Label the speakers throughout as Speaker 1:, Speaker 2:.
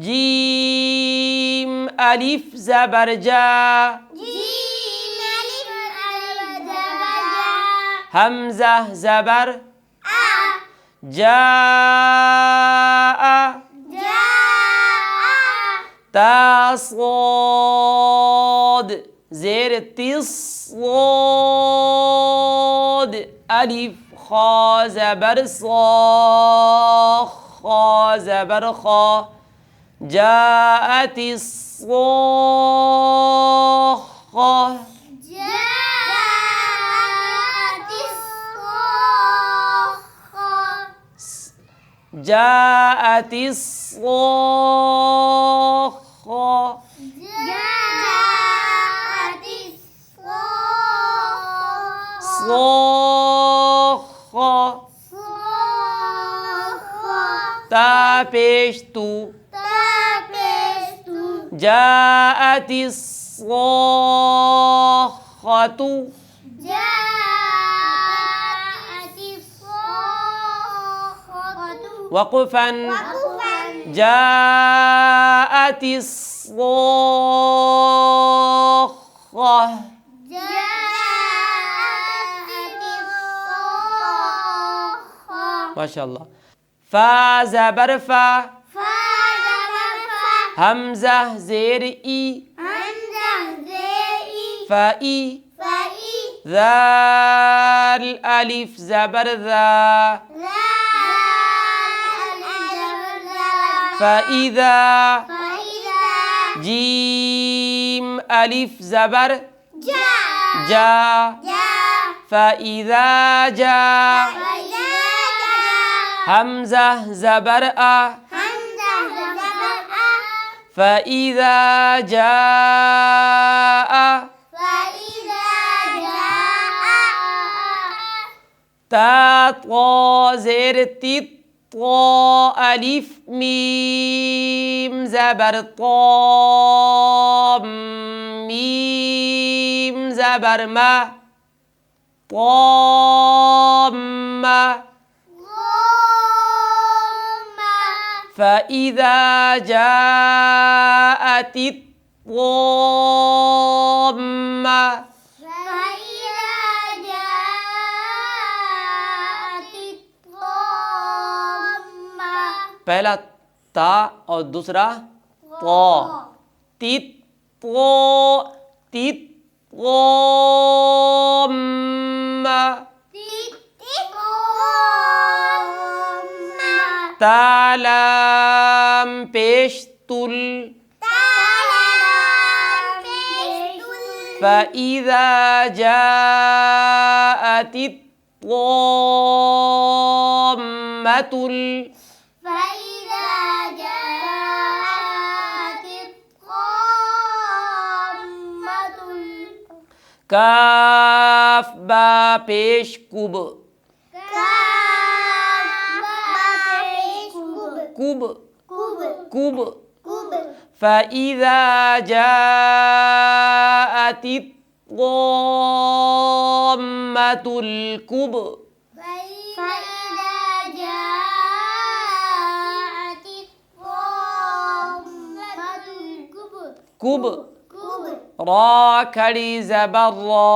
Speaker 1: जीम अलिफ ज़बर जा,
Speaker 2: जीम अलिफ ज़बर जा,
Speaker 1: हमज़ा ज़बर
Speaker 2: आ,
Speaker 1: जा,
Speaker 2: जा,
Speaker 1: ता صاد ज़ेर तिस صاد अलिफ खा ज़बर सा, खा ज़बर खा जाअति الصاخة
Speaker 2: जाअति الصاخة
Speaker 1: जाअति الصاخة
Speaker 2: जाअति
Speaker 1: صاخة
Speaker 2: الصاخة
Speaker 1: تا पेश तू
Speaker 2: تابستو
Speaker 1: जाअति الصاخة
Speaker 2: جاءت الصاخة
Speaker 1: وقفا
Speaker 2: وقفا
Speaker 1: جاءت الصاخة
Speaker 2: جاءت الصاخة
Speaker 1: ما شاء الله فا ज़बर फा
Speaker 2: فاز وفا
Speaker 1: हमज़ा ज़ेर ई
Speaker 2: همزة زي
Speaker 1: फ़ई
Speaker 2: فإي
Speaker 1: ذال अलिफ ज़बर ذा फ़इज़ा जीम अलिफ ज़बर जा फ़इज़ा जा हमज़ा ज़बर आ फ़इज़ा जाअ ता ता ज़ेर ती ता अलिफ मीम ज़बर ता मीम ज़बर मा ताम्मा फ़इज़ा जाअत الطامة पहला ता और दूसरा तो तित तो तित तालाम पेश तुल फ़इज़ा जाअत الطامة काफ बा पेश कुब कुब कुब फ़इज़ा जाअत الطامة कुब कुब रा खड़ी ज़बर रा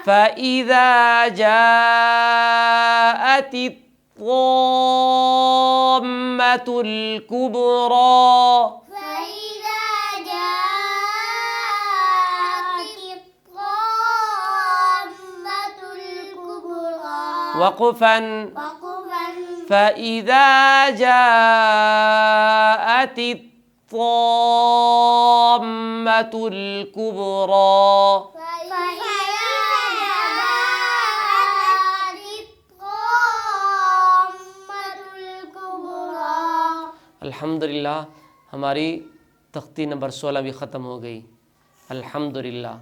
Speaker 1: फ़इज़ा जाअत الطامة الكبرى وقفا فإذا جاءت الطامة الكبرى अल्हम्दुलिल्लाह हमारी तख्ती नंबर 16 भी ख़त्म हो गई। अल्हम्दुलिल्लाह।